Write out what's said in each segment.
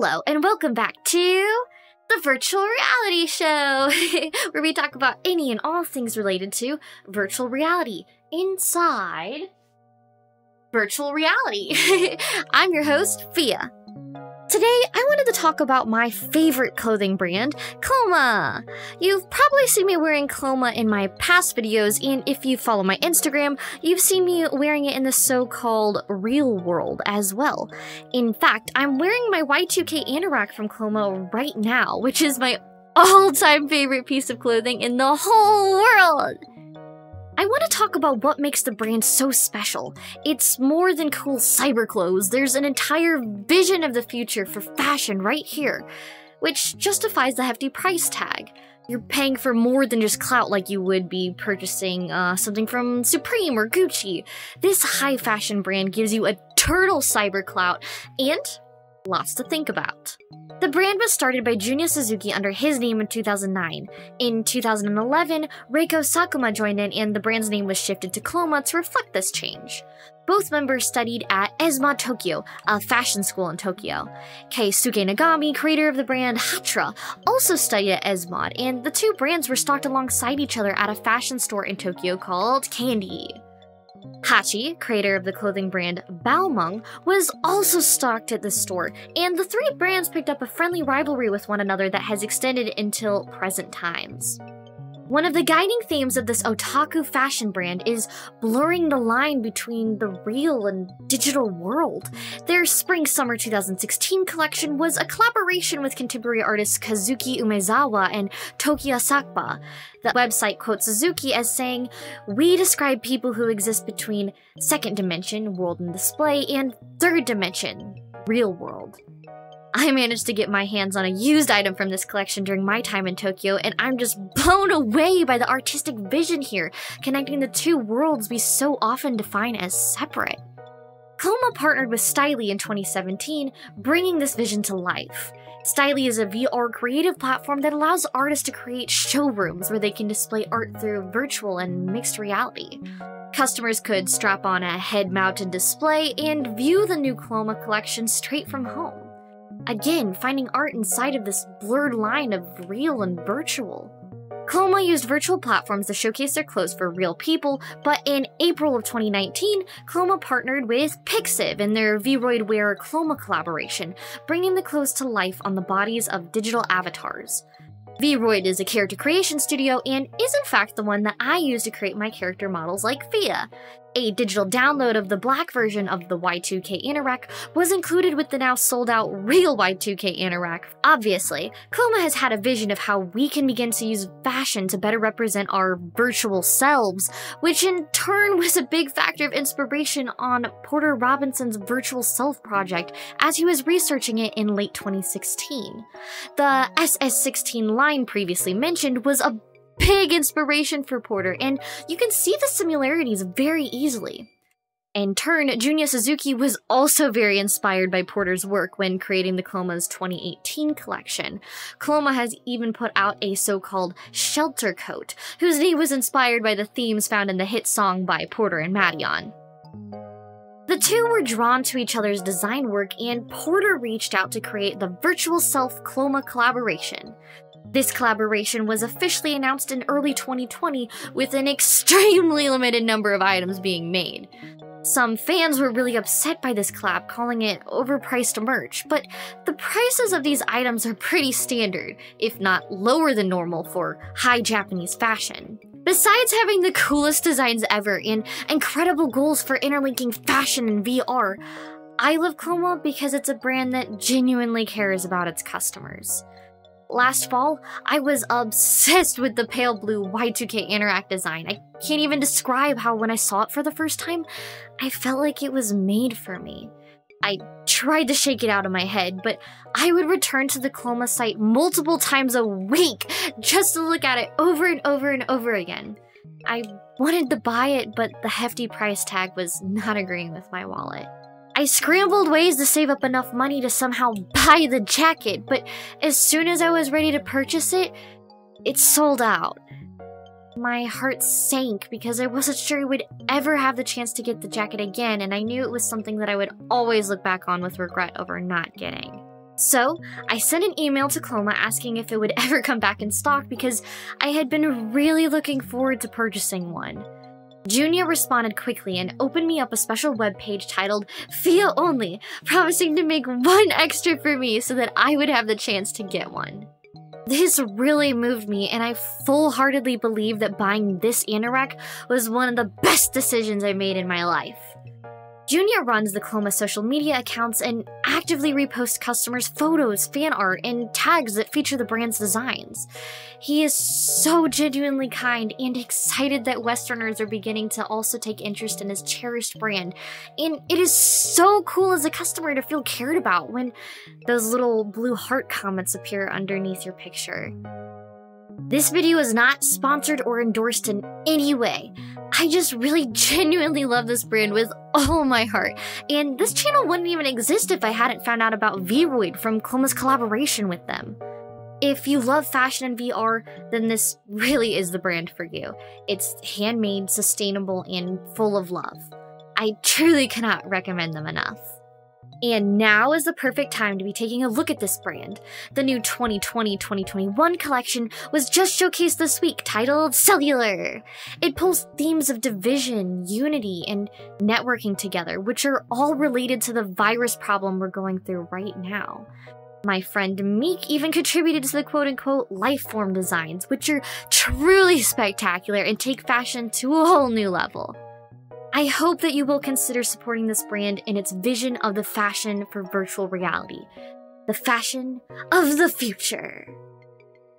Hello and welcome back to the Virtual Reality Show, where we talk about any and all things related to virtual reality inside virtual reality. I'm your host, PHIA. Today, I wanted to talk about my favorite clothing brand, Chloma. You've probably seen me wearing Chloma in my past videos, and if you follow my Instagram, you've seen me wearing it in the so-called real world as well. In fact, I'm wearing my Y2K anorak from Chloma right now, which is my all-time favorite piece of clothing in the whole world. I want to talk about what makes the brand so special. It's more than cool cyber clothes. There's an entire vision of the future for fashion right here, which justifies the hefty price tag. You're paying for more than just clout like you would be purchasing something from Supreme or Gucci. This high fashion brand gives you eternal cyber clout and lots to think about. The brand was started by Junya Suzuki under his name in 2009. In 2011, Reiko Sakuma joined in and the brand's name was shifted to Chloma to reflect this change. Both members studied at ESMOD Tokyo, a fashion school in Tokyo. Keisuke Nagami, creator of the brand Hatra, also studied at ESMOD, and the two brands were stocked alongside each other at a fashion store in Tokyo called Candy. Hachi, creator of the clothing brand Balmaung, was also stocked at this store, and the three brands picked up a friendly rivalry with one another that has extended until present times. One of the guiding themes of this otaku fashion brand is blurring the line between the real and digital world. Their Spring-Summer 2016 collection was a collaboration with contemporary artists Kazuki Umezawa and Tokiya Sakba. The website quotes Suzuki as saying, "We describe people who exist between second dimension, world and display, and third dimension, real world." I managed to get my hands on a used item from this collection during my time in Tokyo, and I'm just blown away by the artistic vision here, connecting the two worlds we so often define as separate. Chloma partnered with Styly in 2017, bringing this vision to life. Styly is a VR creative platform that allows artists to create showrooms where they can display art through virtual and mixed reality. Customers could strap on a head-mounted display and view the new Chloma collection straight from home. Again, finding art inside of this blurred line of real and virtual. Chloma used virtual platforms to showcase their clothes for real people, but in April of 2019, Chloma partnered with Pixiv in their Vroid Wearer Chloma collaboration, bringing the clothes to life on the bodies of digital avatars. Vroid is a character creation studio and is in fact the one that I use to create my character models like PHIA. A digital download of the black version of the Y2K anorak was included with the now sold-out real Y2K anorak. Obviously, Chloma has had a vision of how we can begin to use fashion to better represent our virtual selves, which in turn was a big factor of inspiration on Porter Robinson's virtual self project as he was researching it in late 2016. The SS16 line previously mentioned was a big inspiration for Porter, and you can see the similarities very easily. In turn, Junya Suzuki was also very inspired by Porter's work when creating the Chloma's 2018 collection. Chloma has even put out a so-called shelter coat, whose name was inspired by the themes found in the hit song by Porter and Madeon. The two were drawn to each other's design work, and Porter reached out to create the Virtual Self Chloma collaboration. This collaboration was officially announced in early 2020 with an extremely limited number of items being made. Some fans were really upset by this collab, calling it overpriced merch, but the prices of these items are pretty standard, if not lower than normal for high Japanese fashion. Besides having the coolest designs ever and incredible goals for interlinking fashion and VR, I love Chloma because it's a brand that genuinely cares about its customers. Last fall, I was obsessed with the pale blue Y2K anorak design. I can't even describe how when I saw it for the first time, I felt like it was made for me. I tried to shake it out of my head, but I would return to the Chloma site multiple times a week just to look at it over and over and over again. I wanted to buy it, but the hefty price tag was not agreeing with my wallet. I scrambled ways to save up enough money to somehow buy the jacket, but as soon as I was ready to purchase it, it sold out. My heart sank because I wasn't sure I would ever have the chance to get the jacket again, and I knew it was something that I would always look back on with regret over not getting. So, I sent an email to Chloma asking if it would ever come back in stock because I had been really looking forward to purchasing one. Junia responded quickly and opened me up a special webpage titled PHIA Only, promising to make one extra for me so that I would have the chance to get one. This really moved me, and I full-heartedly believe that buying this anorak was one of the best decisions I made in my life. Junia runs the Chloma social media accounts and actively reposts customers' photos, fan art, and tags that feature the brand's designs. He is so genuinely kind and excited that Westerners are beginning to also take interest in his cherished brand, and it is so cool as a customer to feel cared about when those little blue heart comments appear underneath your picture. This video is not sponsored or endorsed in any way. I just really genuinely love this brand with all my heart, and this channel wouldn't even exist if I hadn't found out about Vroid from Chloma's collaboration with them. If you love fashion and VR, then this really is the brand for you. It's handmade, sustainable, and full of love. I truly cannot recommend them enough. And now is the perfect time to be taking a look at this brand. The new 2020-2021 collection was just showcased this week, titled Cellular. It pulls themes of division, unity, and networking together, which are all related to the virus problem we're going through right now. My friend Meek even contributed to the quote-unquote lifeform designs, which are truly spectacular and take fashion to a whole new level. I hope that you will consider supporting this brand in its vision of the fashion for virtual reality. The fashion of the future.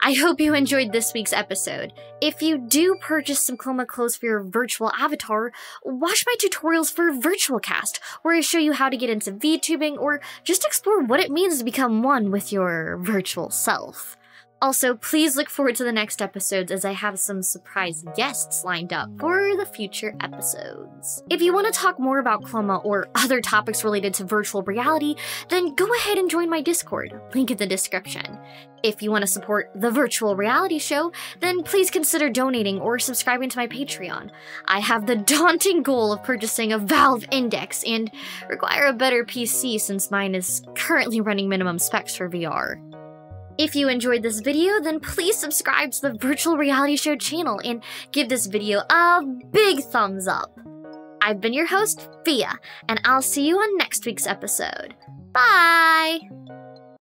I hope you enjoyed this week's episode. If you do purchase some Chloma clothes for your virtual avatar, watch my tutorials for Virtual Cast, where I show you how to get into VTubing or just explore what it means to become one with your virtual self. Also, please look forward to the next episodes as I have some surprise guests lined up for the future episodes. If you want to talk more about Chloma or other topics related to virtual reality, then go ahead and join my Discord, link in the description. If you want to support the virtual reality show, then please consider donating or subscribing to my Patreon. I have the daunting goal of purchasing a Valve Index and require a better PC since mine is currently running minimum specs for VR. If you enjoyed this video, then please subscribe to the Virtual Reality Show channel and give this video a big thumbs up. I've been your host, PHIA, and I'll see you on next week's episode. Bye!